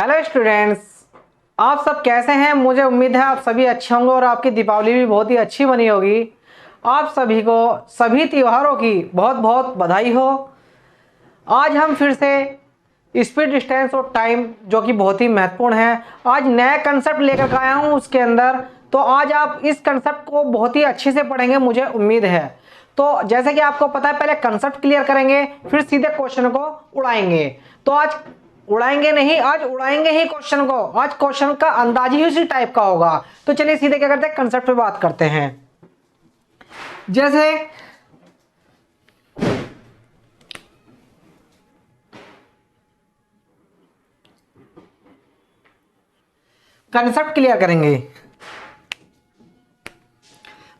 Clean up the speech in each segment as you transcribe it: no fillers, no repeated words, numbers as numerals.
Hello students, आप सब कैसे हैं। मुझे उम्मीद है आप सभी अच्छे होंगे और आपकी दीपावली भी बहुत ही अच्छी बनी होगी। आप सभी को सभी त्योहारों की बहुत बहुत बधाई हो। आज हम फिर से स्पीड, डिस्टेंस और टाइम, जो कि बहुत ही महत्वपूर्ण है, आज नया कंसेप्ट लेकर आया हूं उसके अंदर। तो आज आप इस कंसेप्ट को बहुत ही अच्छे से पढ़ेंगे, मुझे उम्मीद है। तो जैसे कि आपको पता है, पहले कंसेप्ट क्लियर करेंगे, फिर सीधे क्वेश्चन को उड़ाएंगे। तो आज उड़ाएंगे नहीं, आज उड़ाएंगे ही क्वेश्चन को। आज क्वेश्चन का अंदाज ही उसी टाइप का होगा। तो चलिए सीधे क्या करते हैं, कंसेप्ट पे बात करते हैं। जैसे कंसेप्ट क्लियर करेंगे।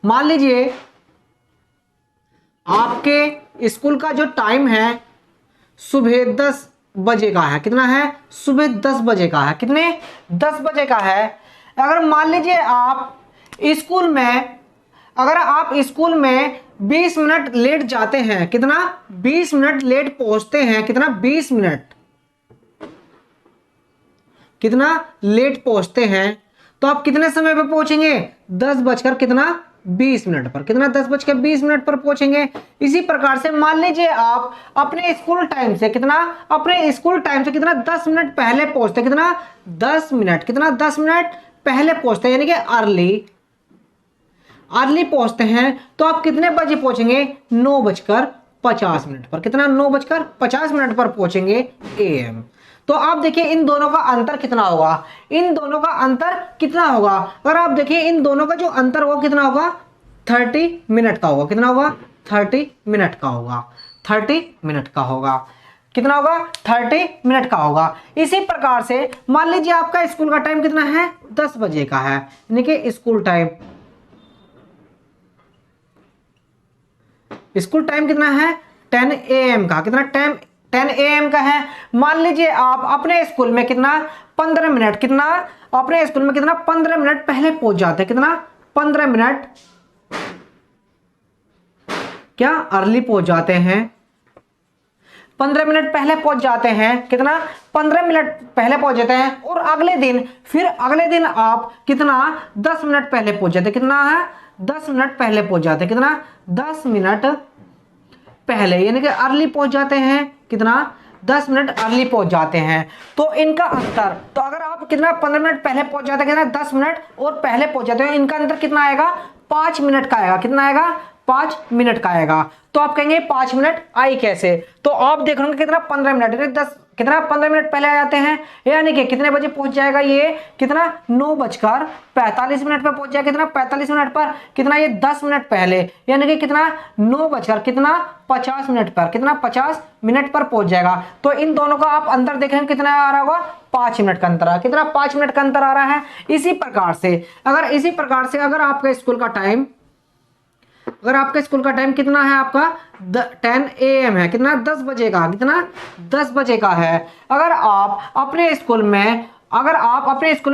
मान लीजिए आपके स्कूल का जो टाइम है सुबह 10 बजे का है। कितना है? सुबह 10 बजे का है। कितने? 10 बजे का है। अगर मान लीजिए आप स्कूल में अगर आप स्कूल में 20 मिनट लेट जाते हैं। कितना? 20 मिनट लेट पहुंचते हैं। कितना? 20 मिनट। कितना लेट पहुंचते हैं? तो आप कितने समय पर पहुंचेंगे? 10 बजकर कितना? 20 मिनट पर। कितना? 10 बजकर 20 मिनट पर पहुंचेंगे। इसी प्रकार से मान लीजिए आप अपने स्कूल टाइम से कितना 10 मिनट पहले पहुंचते। कितना? 10 मिनट। कितना? 10 मिनट पहले पहुंचते हैं, यानी कि अर्ली पहुंचते हैं। तो आप कितने बजे पहुंचेंगे? 9:50 पर। कितना? 9:50 पर पहुंचेंगे AM। तो आप देखिए इन दोनों का अंतर कितना होगा। इन दोनों का अंतर कितना होगा? अगर आप देखिए इन दोनों का जो अंतर होगा कितना होगा? 30 मिनट का होगा। कितना होगा? 30 मिनट का होगा। 30 मिनट का होगा। कितना होगा? 30 मिनट का होगा। इसी प्रकार से मान लीजिए आपका स्कूल का टाइम कितना है? 10 बजे का है, यानी कि स्कूल टाइम कितना है? 10 AM का। कितना? 10 AM का है। मान लीजिए आप अपने स्कूल में कितना? 15 मिनट। कितना? अपने स्कूल में कितना? 15 मिनट पहले पहुंच जाते हैं। कितना? 15 मिनट क्या अर्ली पहुंच जाते हैं। 15 मिनट पहले पहुंच जाते हैं। कितना? 15 मिनट पहले पहुंच जाते हैं। और अगले दिन आप कितना? 10 मिनट पहले पहुंच जाते। कितना है? 10 मिनट पहले पहुंच जाते। कितना? 10 मिनट पहले, यानी कि अर्ली पहुंच जाते हैं। कितना? 10 मिनट अर्ली पहुंच जाते हैं। तो इनका अंतर, तो अगर आप कितना 15 मिनट पहले पहुंच जाते हैं, कितना 10 मिनट और पहले पहुंच जाते हैं, इनका अंतर कितना आएगा? 5 मिनट का आएगा। कितना आएगा? 5 मिनट का आएगा। तो आप कहेंगे 5 मिनट आई कैसे? तो आप देख रहे कितना 15 मिनट, 10 कितना 15 मिनट पहले आ जाते हैं, यानी कि कितने बजे पहुंच जाएगा ये? कितना? 9:45 पर पहुंच जाएगा। कितना? 45 मिनट पर। कितना? ये 10 मिनट पहले, यानी कि कितना? 9:50 पर। कितना? 50 मिनट पर पहुंच जाएगा। तो इन दोनों का आप अंतर देख रहे हैं, कितना आ रहा होगा? 5 मिनट का अंतर। कितना? 5 मिनट का अंतर आ रहा है। इसी प्रकार से अगर आपका स्कूल का टाइम कितना है? आपका 10 AM है। कितना? 10 बजे का। कितना? 10 बजे का है। अगर आप अपने स्कूल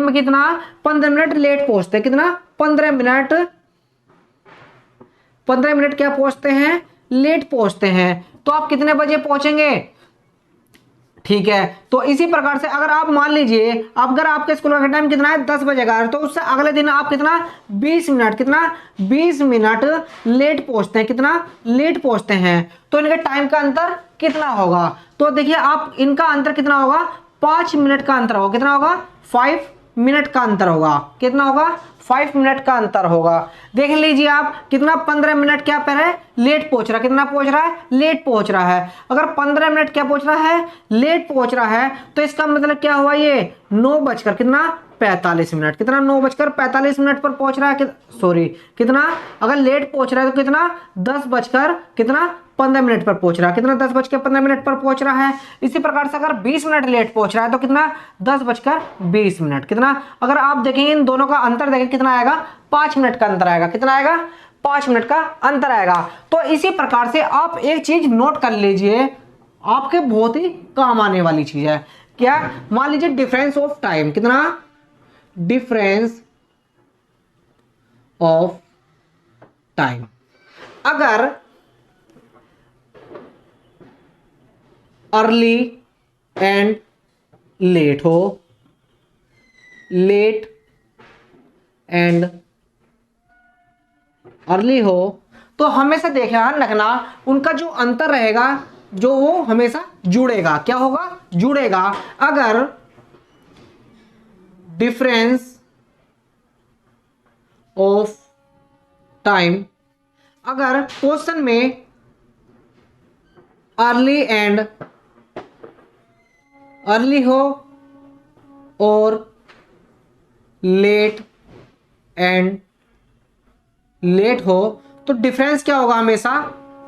में कितना 15 मिनट लेट पहुंचते। कितना? 15 मिनट क्या पहुंचते हैं? लेट पहुंचते हैं। तो आप कितने बजे पहुंचेंगे? ठीक है। तो इसी प्रकार से अगर आप मान लीजिए अगर आपके स्कूल का टाइम कितना है? 10 बजे का, तो उससे अगले दिन आप कितना 20 मिनट कितना 20 मिनट लेट पहुंचते हैं। कितना लेट पहुंचते हैं? तो इनके टाइम का अंतर कितना होगा? तो देखिए आप इनका अंतर कितना होगा? 5 मिनट का अंतर होगा। कितना होगा? 5 मिनट का अंतर होगा। कितना होगा? 5 मिनट का अंतर होगा। देख लीजिए आप कितना 15 मिनट क्या पर है? लेट पहुंच रहा है। कितना पहुंच रहा है? लेट पहुंच रहा है। अगर 15 मिनट क्या पहुंच रहा है? लेट पहुंच रहा है। तो इसका मतलब क्या हुआ? ये 9 बजकर कितना 45 मिनट। कितना? 9 बजकर 45 मिनट पर पहुंच रहा है। सॉरी, कितना अगर लेट पहुंच रहा है तो कितना 10 बजकर कितना 15 मिनट पर पहुंच रहा है। कितना 10 बजकर 15 मिनट पर पहुंच रहा है। इसी प्रकार से अगर 20 मिनट लेट पहुंच रहा है तो कितना 10 बजकर 20 मिनट। कितना अगर आप देखेंगे इन दोनों का अंतर देखें कितना आएगा? 5 मिनट का अंतर आएगा। कितना आएगा? 5 मिनट का अंतर आएगा। तो इसी प्रकार से आप एक चीज नोट कर लीजिए, आपके बहुत ही काम आने वाली चीज है। क्या? मान लीजिए डिफरेंस ऑफ टाइम। कितना? Difference of time. अगर अर्ली एंड लेट हो, लेट एंड अर्ली हो तो हमेशा ध्यान रखना उनका जो अंतर रहेगा जो वो हमेशा जुड़ेगा। क्या होगा? जुड़ेगा। अगर डिफरेंस ऑफ टाइम, अगर क्वेश्चन में अर्ली हो और लेट एंड लेट हो तो डिफरेंस क्या होगा? हमेशा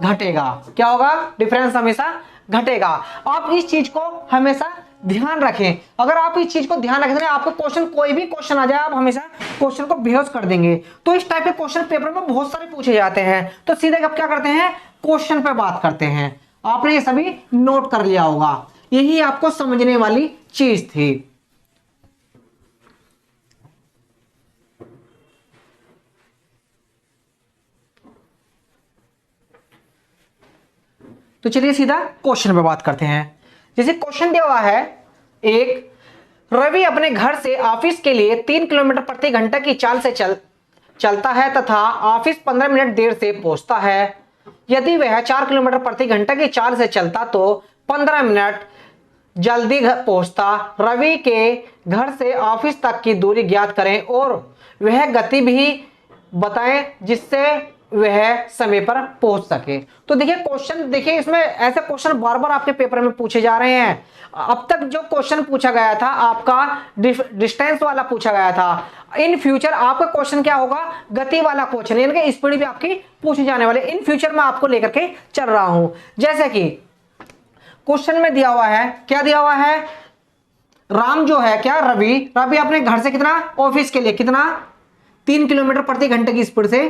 घटेगा। क्या होगा? डिफरेंस हमेशा घटेगा। आप इस चीज को हमेशा ध्यान रखें। अगर आप इस चीज को ध्यान रखें, आपको क्वेश्चन कोई भी क्वेश्चन आ जाए आप हमेशा क्वेश्चन को बेहोश कर देंगे। तो इस टाइप के क्वेश्चन पेपर में बहुत सारे पूछे जाते हैं, तो सीधे अब क्या करते हैं? क्वेश्चन पे बात करते हैं। आपने ये सभी नोट कर लिया होगा, यही आपको समझने वाली चीज थी। तो चलिए सीधा क्वेश्चन पे बात करते हैं। जैसे क्वेश्चन दिया हुआ है, एक रवि अपने घर से ऑफिस के लिए 3 किलोमीटर प्रति घंटा की चाल से चलता है तथा ऑफिस 15 मिनट देर से पहुंचता है। यदि वह 4 किलोमीटर प्रति घंटा की चाल से चलता तो 15 मिनट जल्दी पहुंचता। रवि के घर से ऑफिस तक की दूरी ज्ञात करें और वह गति भी बताएं जिससे वह समय पर पहुंच सके। तो देखिए क्वेश्चन, देखिए इसमें ऐसे क्वेश्चन बार बार आपके पेपर में पूछे जा रहे हैं। अब तक जो क्वेश्चन पूछा गया था आपका डिस्टेंस वाला पूछा गया था। इन फ्यूचर आपका क्वेश्चन क्या होगा? गति वाला क्वेश्चन, यानी कि स्पीड भी आपकी पूछी जाने वाले। इन फ्यूचर में आपको लेकर के चल रहा हूं। जैसे कि क्वेश्चन में दिया हुआ है, क्या दिया हुआ है? राम जो है, क्या रवि अपने घर से कितना, ऑफिस के लिए कितना, 3 किलोमीटर प्रति घंटे की स्पीड से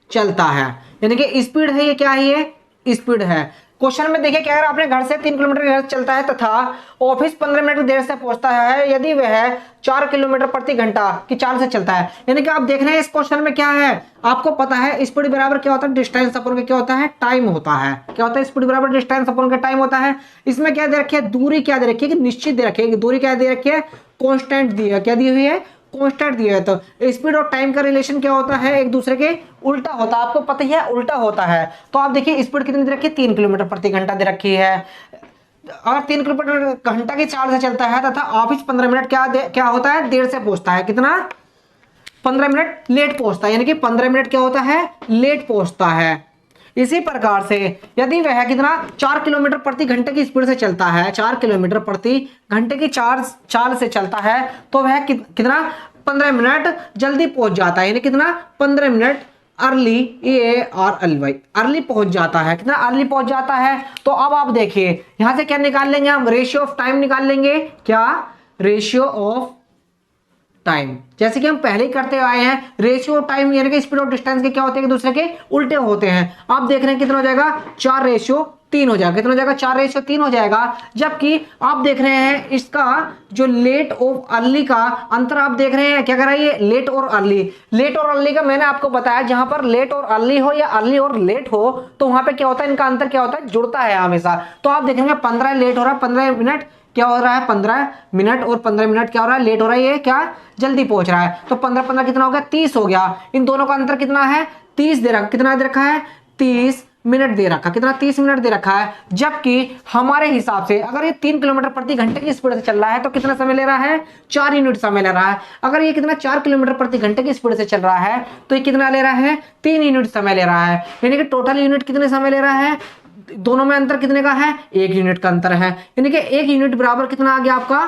चलता है। यानी कि स्पीड है, ये क्या है? ये स्पीड है। क्वेश्चन में देखिए क्या, अगर आपने घर से 3 किलोमीटर चलता है तथा ऑफिस 15 मिनट देर से पहुंचता है, यदि वह 4 किलोमीटर प्रति घंटा की चाल से चलता है। यानी कि आप देख रहे हैं इस क्वेश्चन में क्या है, आपको पता है स्पीड बराबर क्या होता है? डिस्टेंस अपन क्या होता है? टाइम होता है। क्या होता है? स्पीड बराबर डिस्टेंस अपन का टाइम होता है। इसमें क्या दे रखी है? दूरी क्या दे रखी है? कि निश्चित दे रखी है। दूरी क्या दे रखी है? कॉन्स्टेंट दी है। क्या दी हुई है? कांस्टेंट दिया है। तो स्पीड और टाइम का रिलेशन क्या होता है? एक दूसरे के उल्टा होता है। आपको पता ही है उल्टा होता है। तो आप देखिए स्पीड कितनी दे रखी है? 3 किलोमीटर प्रति घंटा दे रखी है। अगर 3 किलोमीटर घंटा की चाल से चलता है तथा ऑफिस 15 मिनट क्या होता है? देर से पहुंचता है। कितना? 15 मिनट लेट पहुंचता है। यानी कि 15 मिनट क्या होता है? लेट पहुंचता है। इसी प्रकार से यदि वह कितना 4 किलोमीटर प्रति घंटे की स्पीड से चलता है, 4 किलोमीटर प्रति घंटे की चाल से चलता है, तो वह कितना 15 मिनट जल्दी पहुंच जाता है। यानी कितना 15 मिनट अर्ली, अर्ली पहुंच जाता है। कितना अर्ली पहुंच जाता है। तो अब आप देखिए यहां से क्या निकाल लेंगे हम? रेशियो ऑफ टाइम निकाल लेंगे। क्या? Ratio of time. जैसे कि हम पहले ही करते आए हैं, रेशियो टाइम यानी कि स्पीड और डिस्टेंस के क्या होते हैं? एक दूसरे के उल्टे होते हैं। आप देख रहे हैं कितना हो जाएगा? 4:3 हो जाएगा। कितना हो जाएगा? 4:3 हो जाएगा। जबकि आप देख रहे हैं इसका जो लेट और अर्ली का अंतर आप देख रहे हैं, क्या कर रहा है ये? लेट और अर्ली। लेट और अर्ली का मैंने आपको बताया, जहां पर लेट और अर्ली हो या अर्ली और लेट हो तो वहां पर क्या होता है? इनका अंतर क्या होता है? जुड़ता है हमेशा। तो आप देखेंगे 15 लेट हो रहा है, 15 मिनट क्या हो रहा है? 15 मिनट, और 15 मिनट क्या हो रहा है? लेट हो रहा है। ये क्या? जल्दी पहुंच रहा है। तो 15 कितना हो गया? 30 हो गया। इन दोनों का अंतर कितना है? 30 दे रखा। कितना दे रखा है? 30 मिनट दे रखा। कितना? 30 मिनट दे रखा है। जबकि हमारे हिसाब से अगर ये 3 किलोमीटर प्रति घंटे की स्पीड से चल रहा है तो कितना समय ले रहा है? 4 यूनिट समय ले रहा है। अगर ये कितना 4 किलोमीटर प्रति घंटे की स्पीड से चल रहा है तो ये कितना ले रहा है? 3 यूनिट समय ले रहा है। यानी कि टोटल यूनिट कितने समय ले रहा है? दोनों में अंतर कितने का है? 1 यूनिट का अंतर है। यानी कि 1 यूनिट बराबर कितना आ गया आपका?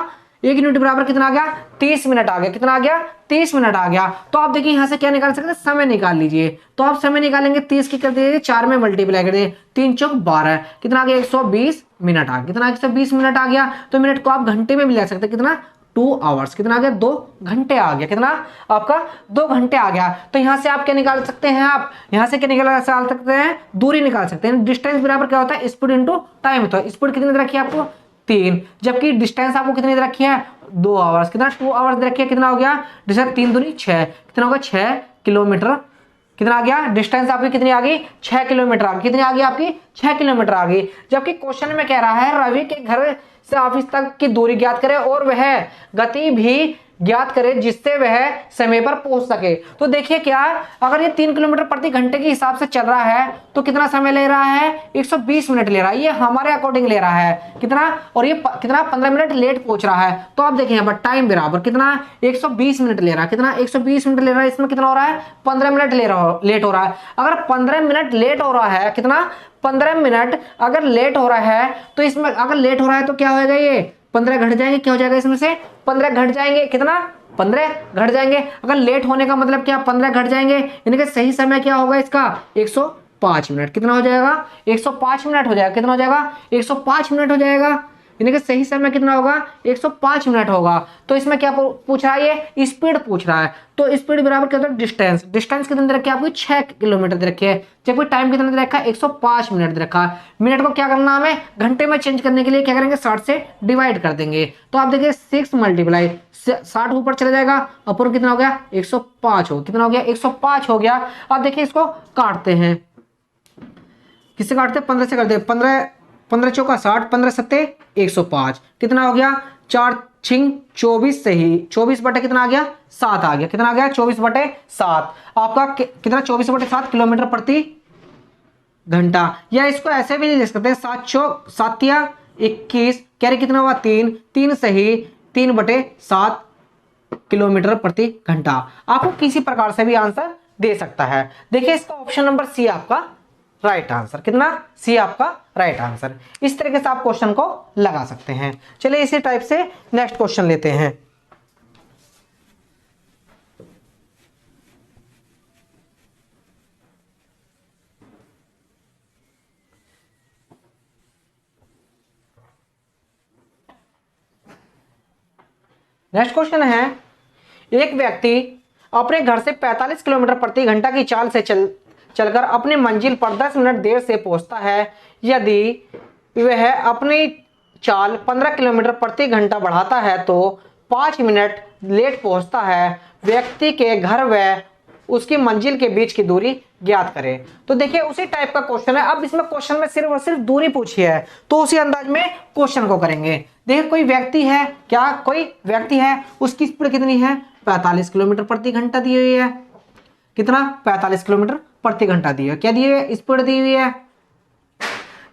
1 यूनिट बराबर कितना आ गया? 30 मिनट आ गया। कितना आ गया? 30 मिनट आ गया। तो आप देखिए यहां से क्या निकाल सकते हैं? समय निकाल लीजिए। तो आप समय निकालेंगे, 30 की कर दीजिए 4 में मल्टीप्लाई कर दीजिए, 3 चौक 12। कितना आ गया? 120 मिनट आ गया। कितना? 120 मिनट आ गया। तो मिनट को आप घंटे में भी ले सकते हैं। कितना? 2 आवर्स। कितना आ गया? 2 घंटे आ गया। कितना आपका? 2 घंटे आ गया। तो यहां से आप क्या निकाल सकते हैं? आप यहां से क्या निकाल सकते हैं? दूरी निकाल सकते हैं। डिस्टेंस बराबर क्या होता है? स्पीड इंटू टाइम होता है। स्पीड कितनी दे रखी है आपको? 3। जबकि डिस्टेंस आपको कितनी दे रखी है? 2 आवर्स। कितना? 2 आवर्स दे रखी है। कितना हो गया? डिस्टेंस 3 दूनी 6। कितना होगा? 6 किलोमीटर कितना आ गया, डिस्टेंस आपकी कितनी आ गई, 6 किलोमीटर आ गई। कितनी आ गई आपकी, 6 किलोमीटर आ गई। जबकि क्वेश्चन में कह रहा है रवि के घर से ऑफिस तक की दूरी ज्ञात करे और वह गति भी ज्ञात करे जिससे वह समय पर पहुंच सके। तो देखिए क्या, अगर ये 3 किलोमीटर प्रति घंटे के हिसाब से चल रहा है तो कितना समय ले रहा है, 120 मिनट ले रहा है। ये हमारे अकॉर्डिंग ले रहा है कितना, और ये कितना 15 मिनट लेट पहुंच रहा है। तो आप देखिए यहाँ पर टाइम बराबर कितना, 120 मिनट ले रहा है। कितना, 120 मिनट ले रहा है। इसमें कितना हो रहा है, 15 मिनट लेट हो रहा है। अगर 15 मिनट लेट हो रहा है, कितना, 15 मिनट अगर लेट हो रहा है, तो इसमें अगर लेट हो रहा है तो क्या होएगा, ये 15 घट जाएंगे। क्या हो जाएगा, इसमें से 15 घट जाएंगे। कितना, 15 घट जाएंगे। अगर लेट होने का मतलब क्या, 15 घट जाएंगे, यानी कि सही समय क्या होगा इसका, 105 मिनट। कितना हो जाएगा, 105 मिनट हो जाएगा। कितना हो जाएगा, 105 मिनट हो जाएगा। यानी कि सही समय कितना होगा, 105 मिनट होगा। तो इसमें क्या पूछ रहा है, ये स्पीड पूछ रहा है। तो स्पीड बराबर क्या होता है, डिस्टेंस। डिस्टेंस कितने दे रखी है आपको, 6 किलोमीटर दे रखी है। जबकि टाइम कितना दे रखा है, 105 मिनट दे रखा है। मिनट को क्या करना, हमें घंटे में चेंज करने के लिए क्या करेंगे, 60 से डिवाइड कर देंगे। तो आप देखिए 6 मल्टीप्लाई 60 ऊपर चला जाएगा, अपर कितना हो गया, 105 हो। कितना हो गया, 105 हो गया। अब देखिए इसको काटते हैं, किससे काटते हैं, 15 से करते हैं। 15 चौका 60, 15 सत्ते 105। कितना हो गया, 4 छिंग 24 से ही 24 बटे कितना आ गया, 7 आ गया। कितना आ गया, 24 बटे 7। आपका कितना, 24 बटे 7 किलोमीटर प्रति घंटा। या इसको ऐसे भी लिख सकते हैं, 7 चौक 7 या 21, कह रहे कितना हुआ, 3 से ही 3 बटे 7 किलोमीटर प्रति घंटा। आपको किसी प्रकार से भी आंसर दे सकता है। देखिए इसका ऑप्शन नंबर सी आपका राइट आंसर। कितना, सी आपका राइट आंसर। इस तरीके से आप क्वेश्चन को लगा सकते हैं। चलिए इसी टाइप से नेक्स्ट क्वेश्चन लेते हैं। नेक्स्ट क्वेश्चन है, एक व्यक्ति अपने घर से 45 किलोमीटर प्रति घंटा की चाल से चलकर अपनी मंजिल पर 10 मिनट देर से पहुंचता है। यदि वह अपनी चाल 15 किलोमीटर प्रति घंटा बढ़ाता है तो 5 मिनट लेट पहुंचता है। व्यक्ति के घर व उसकी मंजिल के बीच की दूरी ज्ञात करें। तो देखिए उसी टाइप का क्वेश्चन है। अब इसमें क्वेश्चन में सिर्फ और सिर्फ दूरी पूछी है, तो उसी अंदाज में क्वेश्चन को करेंगे। देखिए कोई व्यक्ति है, क्या कोई व्यक्ति है, उसकी स्पीड कितनी है, 45 किलोमीटर प्रति घंटा दी हुई है। कितना, 45 किलोमीटर प्रति घंटा दी है। क्या दी है, स्पीड दी हुई है।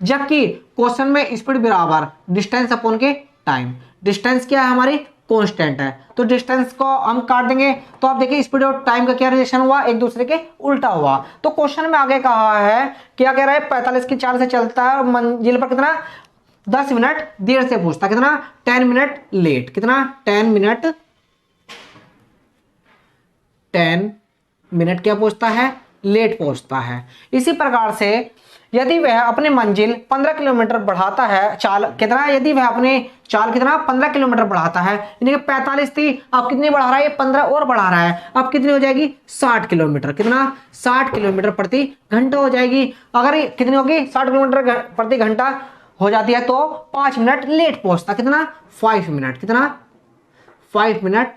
जबकि क्वेश्चन में स्पीड बराबर डिस्टेंस अपॉन के टाइम। डिस्टेंस क्या है हमारी, कांस्टेंट है, तो डिस्टेंस को हम काट देंगे। तो आप देखिए स्पीड और टाइम का क्या रिलेशन हुआ, एक दूसरे के उल्टा हुआ। तो क्वेश्चन में आगे कहा है, क्या कह रहा है, 45 की चाल से चलता है, मंजिल पर कितना 10 मिनट देर से पहुंचता। कितना, 10 मिनट लेट। कितना, 10 मिनट क्या पहुंचता है, लेट पहुंचता है। इसी प्रकार से यदि वह अपनी मंजिल 15 किलोमीटर बढ़ाता है, चाल कितना, यदि वह अपनी चाल कितना 15 किलोमीटर बढ़ाता है, यानी कि 45 थी, अब कितनी बढ़ा रहा है, ये 15 और बढ़ा रहा है, अब कितनी हो जाएगी, 60 किलोमीटर। कितना, 60 किलोमीटर प्रति घंटा हो जाएगी। अगर कितनी होगी, 60 किलोमीटर प्रति घंटा हो जाती है तो 5 मिनट लेट पहुंचता। कितना, 5 मिनट। कितना, 5 मिनट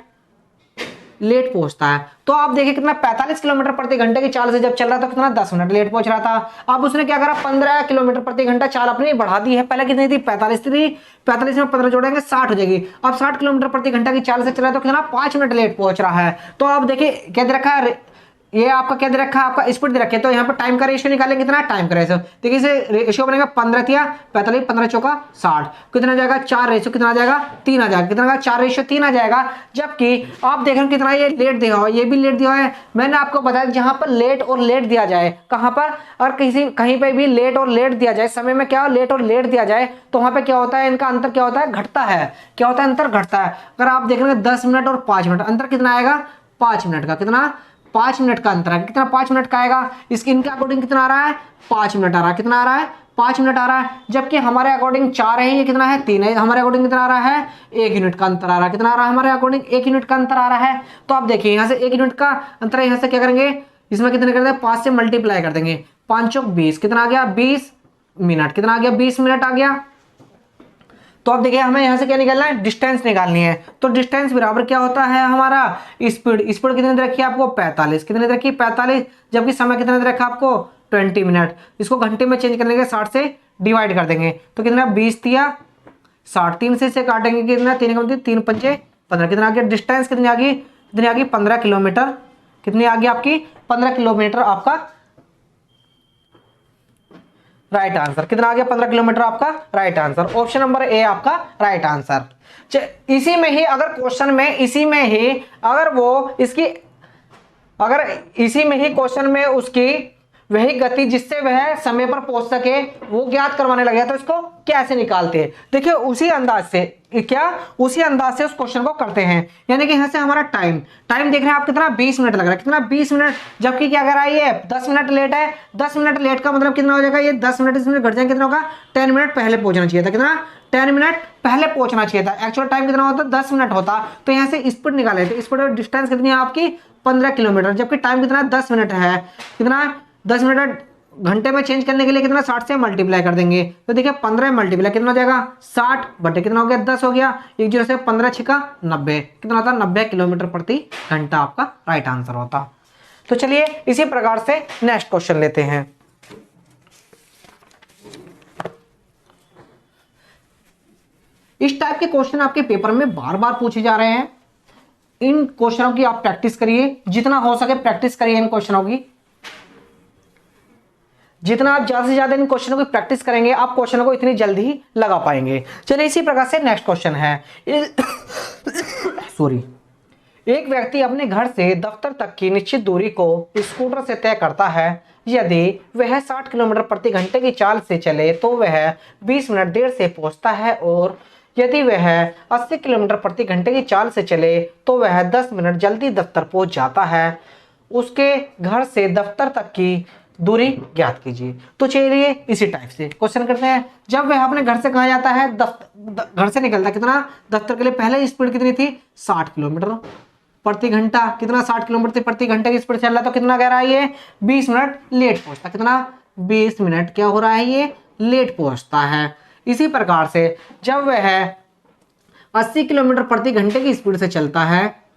लेट पहुंचता है। तो आप देखिए कितना, 45 किलोमीटर प्रति घंटे की चाल से जब चल रहा था तो कितना 10 मिनट लेट पहुंच रहा था। अब उसने क्या करा, 15 किलोमीटर प्रति घंटा चाल अपनी बढ़ा दी है। पहले कितनी थी, 45 थी, 45 में 15 जोड़ेंगे 60 हो जाएगी। अब 60 किलोमीटर प्रति घंटा की चाल से चल रहा है तो कितना, 5 मिनट लेट पहुंच रहा है। तो आप देखिए क्या दे रखा है, ये आपका क्या दे रखा है, आपका स्पीड दे रखी है। तो यहाँ पर टाइम का रेशियो निकालेंगे, कितना टाइम का रेशियो, देखिए इसे रेशियो बनेगा 15 थिया 45, 15 चौका 60, कितना जाएगा 4 रेशियो कितना आ जाएगा 3 आ जाएगा। कितना आएगा, 4 रेशियो 3 आ जाएगा। जबकि आप देख रहे हो कितना ये लेट दिया हुआ है, ये भी लेट दिया हुआ है। मैंने आपको बताया जहां पर लेट और लेट दिया जाए, कहां पर, और कहीं पे भी लेट और लेट दिया जाए, समय में क्या लेट और लेट दिया जाए तो वहां पे क्या होता है, इनका अंतर क्या होता है, घटता है। क्या होता है, अंतर घटता है। अगर आप देख रहे हैं 10 मिनट और 5 मिनट, अंतर कितना आएगा, 5 मिनट का। कितना, 5 मिनट का अंतर है। कितना, 5 मिनट का आएगा। इसके इनके अकॉर्डिंग कितना आ रहा है, 5 मिनट आ रहा है। कितना आ रहा है, 5 मिनट आ रहा है। जबकि हमारे अकॉर्डिंग 4 है, ये कितना है, 3 है। हमारे अकॉर्डिंग कितना आ रहा है, 1 यूनिट का अंतर आ रहा है। कितना आ रहा है, हमारे अकॉर्डिंग 1 यूनिट का अंतर आ रहा है। तो आप देखिए यहाँ से 1 यूनिट का अंतर है, यहाँ से क्या करेंगे, इसमें कितने कर देंगे, 5 से मल्टीप्लाई कर देंगे, 5 चौक 20, कितना आ गया 20 मिनट। कितना आ गया, 20 मिनट आ गया। तो अब देखिए हमें यहाँ से क्या निकालना है, डिस्टेंस निकालनी है। तो डिस्टेंस बराबर क्या होता है हमारा, स्पीड। स्पीड कितने दे रखी है आपको, 45। कितने दे रखी है, 45। जबकि समय कितना दे रखा है आपको, 20 मिनट। इसको घंटे में चेंज करने के 60 से डिवाइड कर देंगे तो कितना, 20 दिया 60, 3 से इसे काटेंगे कितना, 3 का मतलब 3 पंचे 15। कितना आ गया, डिस्टेंस कितनी आ गई, कितनी आ गई, 15 किलोमीटर। कितनी आ गई आपकी, 15 किलोमीटर आपका राइट आंसर। कितना आ गया, 15 किलोमीटर आपका right answer. Option number A आपका राइट आंसर। इसी में ही अगर क्वेश्चन में, इसी में ही अगर वो इसकी, अगर इसी में ही क्वेश्चन में उसकी वही गति जिससे वह समय पर पहुंच सके वो ज्ञात करवाने लगे तो इसको कैसे निकालते हैं, देखिए उसी अंदाज से, क्या उसी अंदाज से उस क्वेश्चन को करते हैं। यानी कि यहां से हमारा टाइम देख रहे हैं आप कितना, 20 मिनट लग रहा है। कितना, 20 मिनट। जबकि क्या करा, ये 10 मिनट लेट है। 10 मिनट लेट का मतलब कितना हो जाएगा, ये 10 मिनट इसमें घट जाएंगे, कितना होगा, 10 मिनट पहले पहुंचना चाहिए था। कितना, 10 मिनट पहले पहुंचना चाहिए था। एक्चुअल टाइम कितना होता, 10 मिनट होता। तो यहां से स्पीड निकाले, तो स्पीड और डिस्टेंस कितनी है आपकी, 15 किलोमीटर। जबकि टाइम कितना, 10 मिनट है। कितना, 10 मिनट घंटे में चेंज करने के लिए कितना, 60 से मल्टीप्लाई कर देंगे तो देखिए 15 मल्टीप्लाई कितना हो जाएगा, 60 बटे कितना हो गया, 10 हो गया। एक जीरो से 15 छिका 90, कितना होता है, 90 किलोमीटर प्रति घंटा आपका राइट आंसर होता। तो चलिए इसी प्रकार से नेक्स्ट क्वेश्चन लेते हैं। इस टाइप के क्वेश्चन आपके पेपर में बार बार पूछे जा रहे हैं। इन क्वेश्चनों की आप प्रैक्टिस करिए, जितना हो सके प्रैक्टिस करिए इन क्वेश्चनों की। जितना आप ज्यादा से ज्यादा इन क्वेश्चनों की प्रैक्टिस करेंगे आप क्वेश्चनों को इतनी जल्दी ही लगा पाएंगे। चलिए इसी प्रकार से नेक्स्ट क्वेश्चन है। सॉरी, एक व्यक्ति अपने घर से दफ्तर तक की निश्चित दूरी को स्कूटर से तय करता है। यदि वह 60 किलोमीटर प्रति घंटे की चाल से चले तो वह 20 मिनट देर से पहुंचता है, और यदि वह 80 किलोमीटर प्रति घंटे की चाल से चले तो वह 10 मिनट जल्दी दफ्तर पहुंच जाता है। उसके घर से दफ्तर तक की दूरी ज्ञात कीजिए। तो चलिए इसी टाइप से क्वेश्चन करते हैं। जब वह अपने घर से कहा जाता है, घर से निकलता कितना, दफ्तर के लिए पहले स्पीड कितनी थी, 60 किलोमीटर प्रति घंटा। कितना, 60 किलोमीटर प्रति घंटे की स्पीड चल रहा है तो कितना कह रहा है ये, 20 मिनट लेट पहुंचता। कितना, 20 मिनट क्या हो रहा है, ये लेट पहुंचता है। इसी प्रकार से जब वह 80 किलोमीटर प्रति घंटे की स्पीड से चलता है,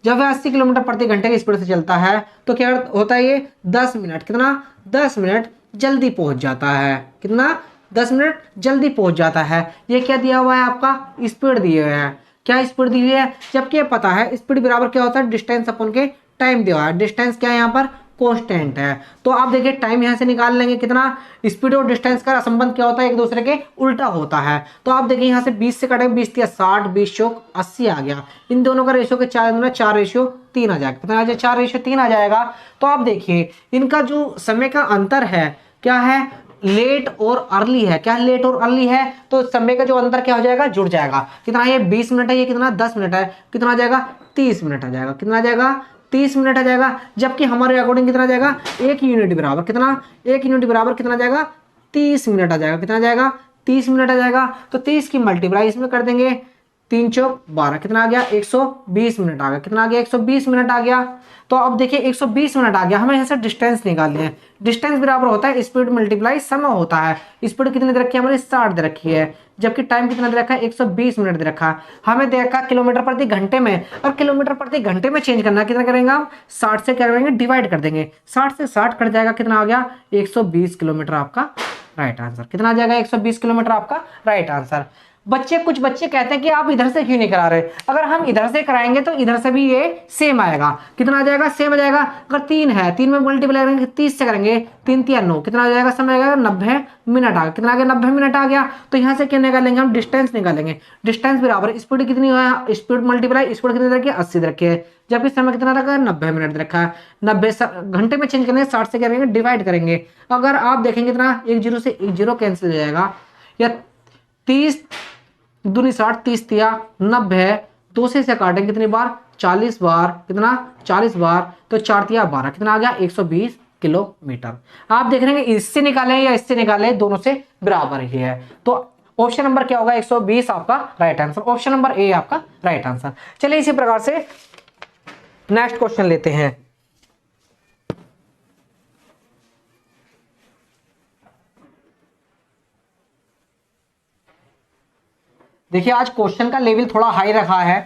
जब वह 80 किलोमीटर प्रति घंटे की स्पीड से चलता है तो क्या होता है, ये 10 मिनट, कितना, 10 मिनट जल्दी पहुंच जाता है। कितना, 10 मिनट जल्दी पहुंच जाता है। ये क्या दिया हुआ है आपका, स्पीड दिए हुए है। क्या स्पीड दी हुई है, जबकि पता है स्पीड बराबर क्या होता है, डिस्टेंस अपन के टाइम दिया हुआ है। डिस्टेंस क्या है यहाँ पर, कांस्टेंट है। तो आप देखिए टाइम यहां से निकाल लेंगे, कितना, स्पीड और डिस्टेंस का संबंध क्या होता है, एक दूसरे के उल्टा होता है। तो आप देखिए यहां से 20 से कटेंगे, 20 दिया 60, 20 चौक 80 आ गया। इन दोनों का रेशियो के 4 रेशियो 3 आ जाएगा। कितना आ जाएगा, 4 रेशियो 3 आ जाएगा। तो आप देखिए इनका जो समय का अंतर है क्या है, लेट और अर्ली है। क्या लेट और अर्ली है, तो समय का जो अंतर क्या हो जाएगा, जुड़ जाएगा। कितना, ये 20 मिनट है, ये कितना 10 मिनट है, कितना आ जाएगा, 30 मिनट आ जाएगा। कितना आ जाएगा, 30 मिनट आ जाएगा। जबकि हमारे अकॉर्डिंग कितना आ जाएगा, 1 यूनिट बराबर कितना, 1 यूनिट बराबर कितना आ जाएगा, 30 मिनट आ जाएगा। कितना आ जाएगा, 30 मिनट आ जाएगा। तो 30 की मल्टीप्लाई इसमें कर देंगे, 3 चौक 12, कितना आ गया, 120 मिनट आ गया। कितना आ गया, 120 मिनट आ गया। तो अब देखिए 120 मिनट आ गया, हमें यहाँ से डिस्टेंस निकालनी है। डिस्टेंस बराबर होता है स्पीड मल्टीप्लाई समय होता है। स्पीड कितनी दे रखी है हमारी, 60 दे रखी है। जबकि टाइम कितना दे रखा है, 120 मिनट दे रखा है। हमें दे रखा किलोमीटर प्रति घंटे में, और किलोमीटर प्रति घंटे में चेंज करना है। कितना करेंगे हम, 60 से क्या करेंगे, डिवाइड कर देंगे। 60 से 60 कट जाएगा, कितना आ गया, 120 किलोमीटर आपका राइट आंसर। कितना आ जाएगा, 120 किलोमीटर आपका राइट आंसर। कुछ बच्चे कहते हैं कि आप इधर से क्यों नहीं करा रहे, अगर हम इधर से कराएंगे तो इधर से भी ये सेम आएगा। कितना आ जाएगा, सेम आ जाएगा। अगर 3 है, 3 में मल्टीप्लाई करेंगे 30 से करेंगे, 3 3 9, कितना आ जाएगा, समय आएगा 90 मिनट आ गया। कितना आ गया, 90 मिनट आ गया। तो यहाँ से क्या निकालेंगे हम, डिस्टेंस निकालेंगे। डिस्टेंस बराबर स्पीड कितनी है, स्पीड मल्टीप्लाई स्पीड कितनी रखी है, 80 रखी है। जबकि समय कितना रखा है, 90 मिनट रखा है। 90 घंटे में चेंज करेंगे, 60 से क्या करेंगे, डिवाइड करेंगे। अगर आप देखेंगे कितना, 1 जीरो से 1 जीरो कैंसिल हो जाएगा, या 30 दूनी 60, 30 तिया 90, 2 से काटेंगे कितनी बार, 40 बार। कितना, 40 बार। तो 4 तिया 12, कितना आ गया, 120 किलोमीटर। आप देख रहे हैं इससे निकालें या इससे निकालें, दोनों से बराबर ही है। तो ऑप्शन नंबर क्या होगा, 120 आपका right answer. Option number A आपका राइट आंसर। चलिए इसी प्रकार से नेक्स्ट क्वेश्चन लेते हैं। देखिए आज क्वेश्चन का लेवल थोड़ा हाई रखा है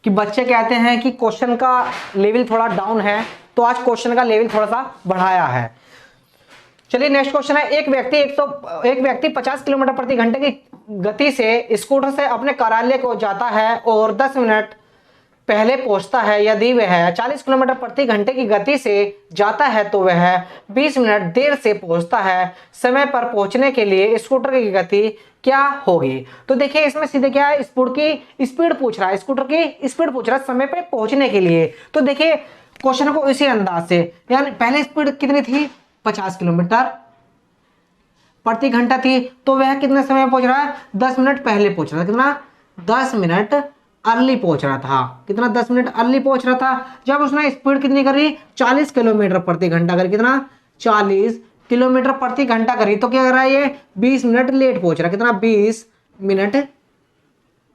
कि बच्चे कहते हैं कि क्वेश्चन का लेवल थोड़ा डाउन है, तो आज क्वेश्चन का लेवल थोड़ा सा बढ़ाया है। चलिए नेक्स्ट क्वेश्चन है, एक व्यक्ति 50 किलोमीटर प्रति घंटे की गति से स्कूटर से अपने कार्यालय को जाता है और 10 मिनट पहले पहुंचता है। यदि वह 40 किलोमीटर प्रति घंटे की गति से जाता है तो वह 20 मिनट देर से पहुंचता है। समय पर पहुंचने के लिए स्कूटर की गति क्या होगी? तो देखिए इसमें सीधे क्या है, स्पीड पूछ रहा है, स्कूटर की स्पीड पूछ रहा है समय पे पहुंचने के लिए। तो देखिए क्वेश्चन को इसी अंदाज से, यानी पहले स्पीड कितनी थी 50 किलोमीटर प्रति घंटा थी, तो वह कितने समय पहुंच रहा है 10 मिनट पहले पहुंच रहा है। कितना 10 मिनट अर्ली पहुंच रहा था। कितना 10 मिनट अर्ली पहुंच रहा था। जब उसने स्पीड कितनी करी 40 किलोमीटर प्रति घंटा करी, कितना 40 किलोमीटर प्रति घंटा करी, तो क्या कर रहा है ये 20 मिनट लेट पहुंच रहा है। कितना 20 मिनट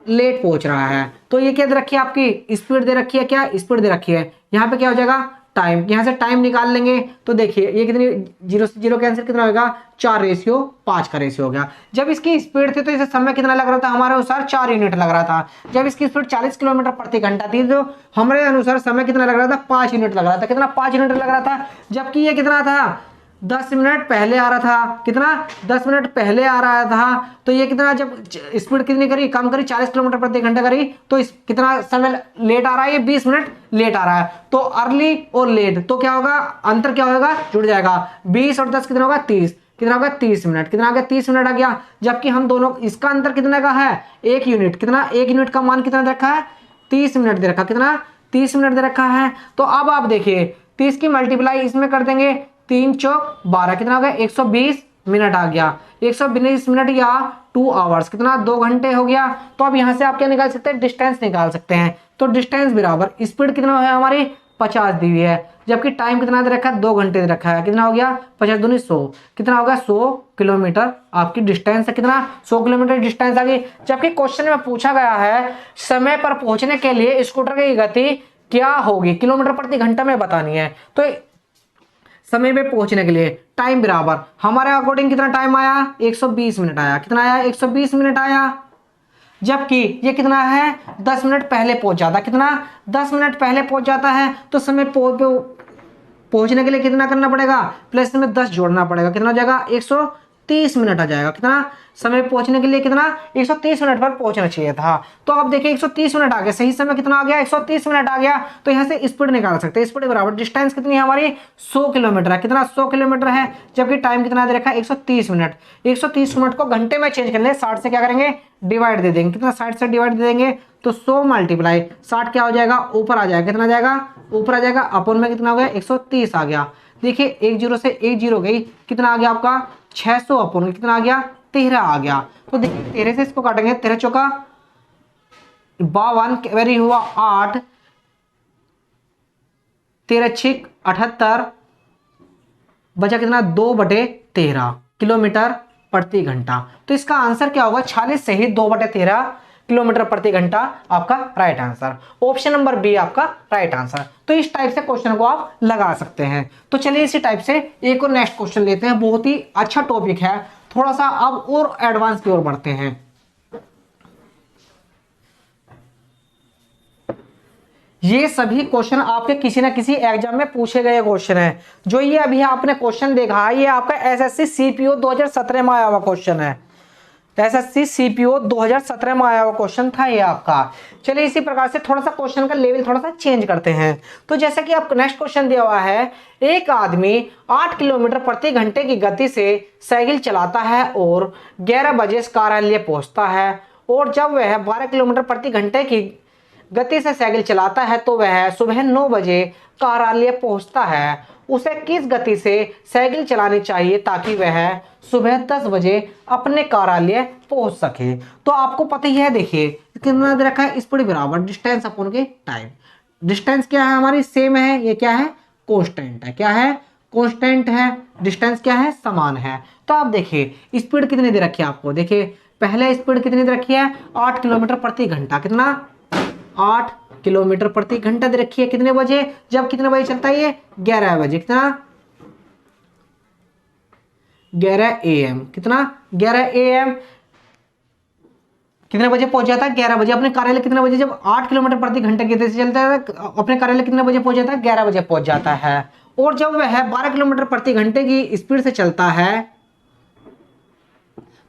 लेट पहुंच रहा है। तो ये क्या दे रखी है, आपकी स्पीड दे रखी है, क्या स्पीड दे रखी है। यहाँ पे क्या हो जाएगा टाइम, यहाँ से टाइम निकाल लेंगे तो देखिए ये कितनी, 0 से 0 कैंसिल, कितना होगा 4:5 का रेशियो हो गया। जब इसकी स्पीड थी तो इसे समय कितना लग रहा था हमारे अनुसार 4 यूनिट लग रहा था। जब इसकी स्पीड 40 किलोमीटर प्रति घंटा थी तो हमारे अनुसार समय कितना लग रहा था 5 यूनिट लग रहा था। कितना 5 यूनिट लग रहा था, जबकि ये कितना था 10 मिनट पहले आ रहा था। कितना 10 मिनट पहले आ रहा था। तो ये कितना, जब स्पीड कितनी करी कम करी 40 किलोमीटर प्रति घंटा करी, तो इस कितना समय लेट आ रहा है, ये 20 मिनट लेट आ रहा है। तो अर्ली और लेट तो क्या होगा, अंतर क्या होगा जुड़ जाएगा। 20 और 10 कितना होगा 30, कितना होगा 30 मिनट, कितना आ गया 30 मिनट आ गया। जबकि हम दोनों इसका अंतर कितना का है 1 यूनिट, कितना 1 यूनिट का मान कितना दे रखा है 30 मिनट दे रखा, कितना 30 मिनट दे रखा है। तो अब आप देखिए 30 की मल्टीप्लाई इसमें कर देंगे, 3 चौक 12, कितना हो गया 120 मिनट आ गया। 120 मिनट या 2 आवर्स, कितना 2 घंटे हो गया। तो अब यहां से आप क्या निकाल सकते हैं, डिस्टेंस निकाल सकते हैं। तो डिस्टेंस बराबर स्पीड कितना है हमारी 50 दी हुई है, जबकि टाइम कितना दे रखा है 2 घंटे दे रखा है। कितना हो गया 50 दूनी 100, कितना होगा 100 किलोमीटर आपकी डिस्टेंस है। कितना 100 किलोमीटर डिस्टेंस आ गई। जबकि क्वेश्चन में पूछा गया है समय पर पहुंचने के लिए स्कूटर की गति क्या होगी, किलोमीटर प्रति घंटा में बतानी है। तो समय पे पहुंचने के लिए टाइम बराबर हमारे अकॉर्डिंग कितना टाइम आया 120 मिनट आया। कितना आया 120 मिनट आया। जबकि ये कितना है 10 मिनट पहले पहुंच जाता, कितना 10 मिनट पहले पहुंच जाता है। तो समय पहुंचने के लिए कितना करना पड़ेगा, प्लस में 10 जोड़ना पड़ेगा, कितना हो जाएगा 130 मिनट आ जाएगा। कितना समय पहुंचने के लिए कितना 130 मिनट पर पहुंचना चाहिए था। तो आप देखिए 130 मिनट आ गया, सही समय कितना आ गया 130 मिनट आ गया। तो यहां से स्पीड निकाल सकते हैं, स्पीड बराबर डिस्टेंस कितनी है हमारी 100 किलोमीटर है। कितना 100 किलोमीटर है, जबकि टाइम कितना दे रखा है 130 मिनट। 130 मिनट को घंटे में चेंज करने 60 से क्या करेंगे डिवाइड दे देंगे। कितना 60 से डिवाइड दे देंगे तो 100 मल्टीप्लाई 60 क्या हो जाएगा ऊपर आ जाएगा, कितना जाएगा ऊपर आ जाएगा, अपन में कितना हो गया 130 आ गया। देखिए एक जीरो से एक जीरो गई, कितना आ गया आपका 600 अपन में कितना आ गया 13 आ गया। तो देखिए 13 से इसको काटेंगे, 13 चौका 52, कैरी हुआ 8, 13 छिक 78, बचा कितना 2/13 किलोमीटर प्रति घंटा। तो इसका आंसर क्या होगा 46 सही 2/13 किलोमीटर प्रति घंटा आपका right answer. Option number B आपका राइट आंसर। तो इस टाइप से क्वेश्चन को आप लगा सकते हैं। तो चलिए इसी टाइप से एक और नेक्स्ट क्वेश्चन लेते हैं, बहुत ही अच्छा टॉपिक है, थोड़ा सा अब और एडवांस की ओर बढ़ते हैं। ये सभी क्वेश्चन आपके किसी ना किसी एग्जाम में पूछे गए क्वेश्चन है। जो ये अभी आपने क्वेश्चन देखा है ये आपका एसएससी सीपीओ 2017 में आया हुआ क्वेश्चन है। एसएससी सीपीओ 2017 में आया हुआ क्वेश्चन था ये आपका। चलिए इसी प्रकार से थोड़ा सा क्वेश्चन का लेवल थोड़ा सा चेंज करते हैं। तो जैसा कि आपको नेक्स्ट क्वेश्चन दिया हुआ है, एक आदमी 8 किलोमीटर प्रति घंटे की गति से साइकिल चलाता है और 11 बजे कार्यालय पहुंचता है, और जब वह 12 किलोमीटर प्रति घंटे की गति से साइकिल चलाता है तो वह सुबह 9 बजे कार्यालय पहुंचता है। उसे किस गति से साइकिल चलानी चाहिए ताकि वह सुबह 10 बजे अपने कार्यालय पहुंच सके। तो आपको पता ही है, देखिए कितना दे रखा है स्पीड बराबर डिस्टेंस अपन के टाइम। डिस्टेंस क्या है हमारी सेम है, ये क्या है कांस्टेंट है, क्या है कांस्टेंट है, डिस्टेंस क्या है समान है। तो आप देखिए स्पीड कितनी दे रखी है आपको, देखिए पहले स्पीड कितनी दे रखी है 8 किलोमीटर प्रति घंटा, कितना 8 किलोमीटर प्रति घंटा दे रखी है। कितने बजे, जब कितने बजे चलता है ये 11 बजे, कितना 11 AM, कितना 11 AM। कितने बजे पहुंच जाता है? 11 बजे। अपने कार्यालय कितने बजे? जब 8 किलोमीटर प्रति घंटे की गति से चलता है अपने कार्यालय कितने बजे पहुंच जाता है? 11 बजे पहुंच जाता है। और जब वह 12 किलोमीटर प्रति घंटे की स्पीड से चलता है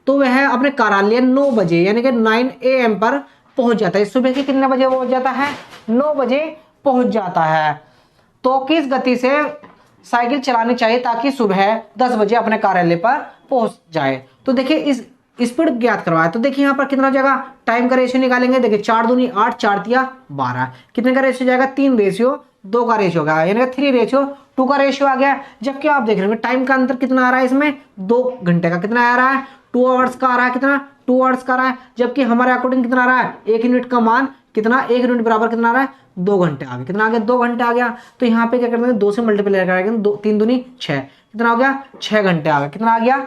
तो वह अपने कार्यालय 9 बजे यानी कि 9 AM पर पहुंच जाता है। सुबह के कितने बजे पहुंच जाता है? 9 बजे पहुंच जाता है। तो किस गति से साइकिल चलानी चाहिए ताकि सुबह 10 बजे अपने कार्यालय पर पहुंच जाए? तो देखिए इस स्पीड ज्ञात करवाया। तो देखिए यहाँ पर कितना जाएगा? टाइम का रेशियो निकालेंगे। देखिए 4 दूनी 8, 4 तिया 12। कितने का रेशियो जाएगा? 3 रेशियो 2 का रेशियो होगा, यानी कि 3 रेशियो 2 का रेशियो आ गया। जबकि आप देख रहे हैं टाइम का अंतर कितना आ रहा है इसमें? 2 घंटे का। कितना आ रहा है? 2 आवर्स का आ रहा है। कितना? 2 आवर्स का आ रहा है। जबकि हमारे अकॉर्डिंग कितना आ रहा है? 1 यूनिट का मान कितना? 1 यूनिट बराबर कितना आ रहा है? 2 घंटे आ गया। कितना आ गया? 2 घंटे आ गया। तो यहाँ पे क्या करते हैं? 2 से मल्टीप्लाई करेंगे। 2 3 दूनी 6। कितना हो गया? 6 घंटे आ गया। कितना आ गया?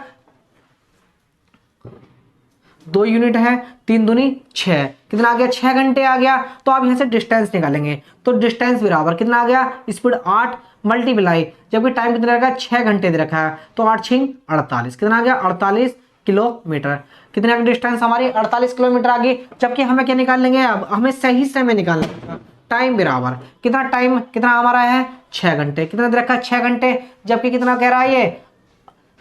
2 यूनिट है, 3 दूनी 6। कितना आ गया? 6 घंटे आ गया। तो आप यहां से डिस्टेंस निकालेंगे। तो डिस्टेंस बराबर कितना आ गया? स्पीड 8 मल्टीप्लाई, जबकि टाइम कितना रहेगा? 6 घंटे दे रखा है, तो 8 6 48। कितना आ गया? 48 किलोमीटर। कितने की डिस्टेंस हमारी? 48 किलोमीटर आ गई। जबकि हमें क्या निकाल लेंगे? अब हमें सही समय निकालना है। टाइम बराबर कितना? टाइम कितना हमारा है? 6 घंटे। कितना दे रखा है? 6 घंटे। जबकि कितना कह रहा है ये?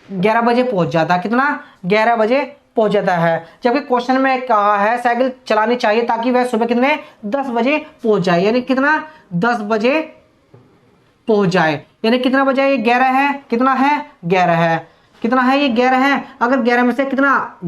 11 बजे पहुंच जाता है। कितना? 11 बजे पहुंच जाता है। जबकि क्वेश्चन में कहा है साइकिल चलानी चाहिए ताकि वह सुबह कितने? 10 बजे पहुंच जाए, यानी कितना? 10 बजे पहुंच जाए। यानी कितना बजे? ये 11 है। कितना है? 11 है। कितना है? ये 11 है। अगर 11 में से कितना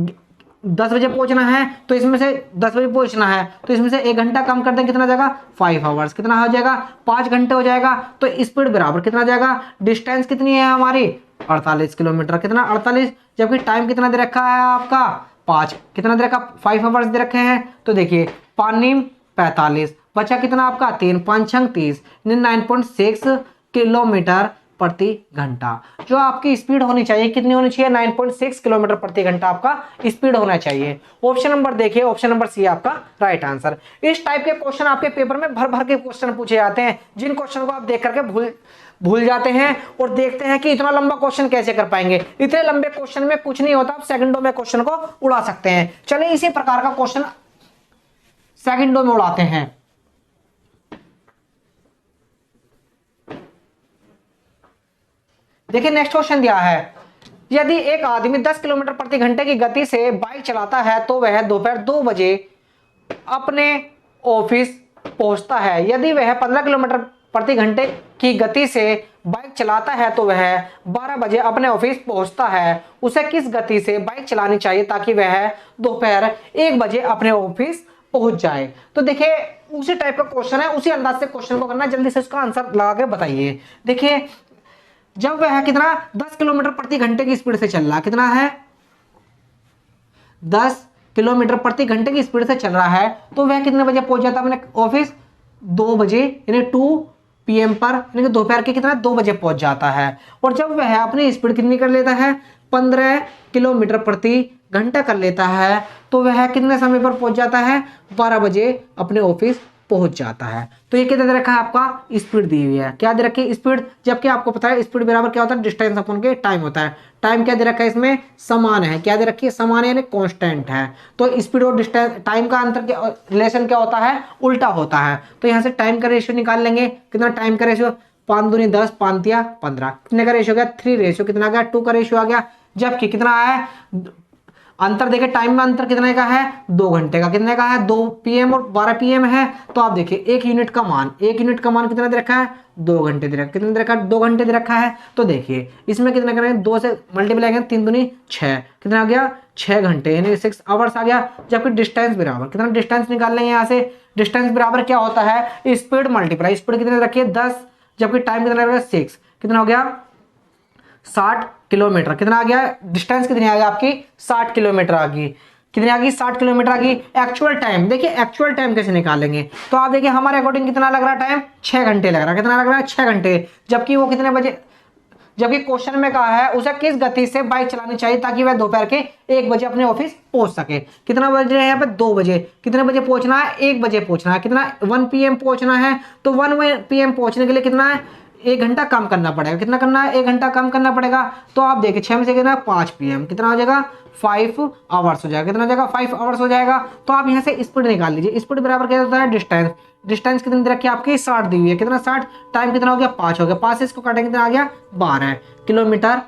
10 बजे पहुंचना है तो इसमें से 10 बजे पहुंचना है तो इसमें से 1 घंटा कम कर दें। कितना जाएगा? 5 आवर्स। कितना हो जाएगा? 5 घंटे हो जाएगा। तो स्पीड बराबर कितना जाएगा? डिस्टेंस कितनी है हमारी? 48 किलोमीटर। कितना? 48। जबकि टाइम कितना दे रखा है आपका? 5। कितना दे रखा? 5 आवर्स दे रखे हैं। तो देखिए 5 45 बचा कितना आपका? 3 5 30 9.6 किलोमीटर प्रति घंटा। जो आपकी स्पीड होनी चाहिए कितनी होनी चाहिए? 9.6 किलोमीटर प्रति घंटा आपका स्पीड होना चाहिए। ऑप्शन नंबर देखिए, ऑप्शन नंबर सी आपका राइट आंसर। इस टाइप के क्वेश्चन आपके पेपर में भर भर के क्वेश्चन पूछे जाते हैं, जिन क्वेश्चन को आप देख करके भूल जाते हैं और देखते हैं कि इतना लंबा क्वेश्चन कैसे कर पाएंगे। इतने लंबे क्वेश्चन में कुछ नहीं होता, आप सेकंडों में क्वेश्चन को उड़ा सकते हैं। चलिए इसी प्रकार का क्वेश्चन सेकंडों में उड़ाते हैं। देखिए नेक्स्ट क्वेश्चन दिया है, यदि एक आदमी 10 किलोमीटर प्रति घंटे की गति से बाइक चलाता है तो वह दोपहर 2 बजे अपने ऑफिस पहुंचता है। यदि वह 15 किलोमीटर प्रति घंटे की गति से बाइक चलाता है तो वह 12 बजे अपने ऑफिस पहुंचता है। उसे किस गति से बाइक चलानी चाहिए ताकि वह दोपहर 1 बजे अपने ऑफिस पहुंच जाए? तो देखिए उसी टाइप का क्वेश्चन है, उसी अंदाज से क्वेश्चन को करना। जल्दी से उसका आंसर लगा के बताइए। देखिए जब वह कितना 10 किलोमीटर प्रति घंटे की स्पीड से चल रहा है, कितना है? 10 किलोमीटर प्रति घंटे की स्पीड से चल रहा है तो वह कितने बजे पहुंच जाता है अपने ऑफिस? 2 बजे, यानी 2 PM पर, यानी कि दोपहर के कितना? 2 बजे पहुंच जाता है। और जब वह अपनी स्पीड कितनी कर लेता है? 15 किलोमीटर प्रति घंटा कर लेता है तो वह कितने समय पर पहुंच जाता है? 12 बजे अपने ऑफिस पहुंच जाता है। तो ये कितना दे रखा है आपका? स्पीड दी हुई है। क्या दे रखी है? स्पीड। जबकि आपको पता है स्पीड बराबर क्या होता है? डिस्टेंस अपन के टाइम होता है। टाइम क्या दे रखा है इसमें? समान है। क्या दे रखी है? समान है, यानी कांस्टेंट है। तो स्पीड और डिस्टेंस टाइम का अंतर क्या रिलेशन क्या होता है? उल्टा होता है। तो यहाँ से टाइम का रेशियो निकाल लेंगे। कितना टाइम का रेशियो? 5 दूनी 10, 5 तिया 15। कितने का रेशियो गया? 3 रेशियो। कितना गया? 2 का रेशियो आ गया। जबकि कितना है अंतर? देखे टाइम में अंतर कितने का है? 2 घंटे का। कितने का है? 2 PM और 12 PM है। तो आप देखिए 1 यूनिट का मान, 1 यूनिट का मान कितना दे रखा है? 2 घंटे दे रखा है। कितने दे रखा है? 2 घंटे दे रखा है। तो देखिए इसमें कितने करेंगे? 2 से मल्टीप्लाई करेंगे, 3 दूनी 6। कितना आ गया? 6 घंटे, यानी 6 आवर्स आ गया। जबकि डिस्टेंस बराबर कितना? डिस्टेंस निकाल लेंगे यहाँ से। डिस्टेंस बराबर क्या होता है? स्पीड मल्टीप्लाई, स्पीड कितने रखिए? 10। जबकि टाइम कितना लगेगा? 6। कितना हो गया? 60 किलोमीटर। कितना आ गया? डिस्टेंस कितनी आ गई आपकी? 60 किलोमीटर आ गई। कितनी आ गई? 60 किलोमीटर आ गई। एक्चुअल टाइम देखिए, एक्चुअल टाइम कैसे निकालेंगे? तो आप देखिए हमारे अकॉर्डिंग कितना लग रहा है टाइम? 6 घंटे लग रहा है। कितना लग रहा है? 6 घंटे। जबकि वो कितने बजे, जबकि क्वेश्चन में कहा है उसे किस गति से बाइक चलानी चाहिए ताकि वह दोपहर के 1 बजे अपने ऑफिस पहुंच सके। कितना बजे है यहाँ पे? 2 बजे। कितने बजे पहुंचना है? 1 बजे पहुंचना है। कितना? 1 PM पहुंचना है। तो 1 PM पहुंचने के लिए कितना है? 1 घंटा कम करना पड़ेगा। कितना करना है? 1 घंटा कम करना पड़ेगा। तो आप देखिए 6 में से कितना 5 PM कितना हो जाएगा 5 आवर्स हो जाएगा। कितना हो जाएगा 5 आवर्स हो जाएगा। तो आप यहाँ से स्पीड निकाल लीजिए। स्पीड बराबर क्या होता है डिस्टेंस। डिस्टेंस कितनी दे रखी है आपकी 60 दी हुई है। कितना 60, टाइम कितना हो गया 5 हो गया। 5 से इसको काटेंगे कितना आ गया 12 किलोमीटर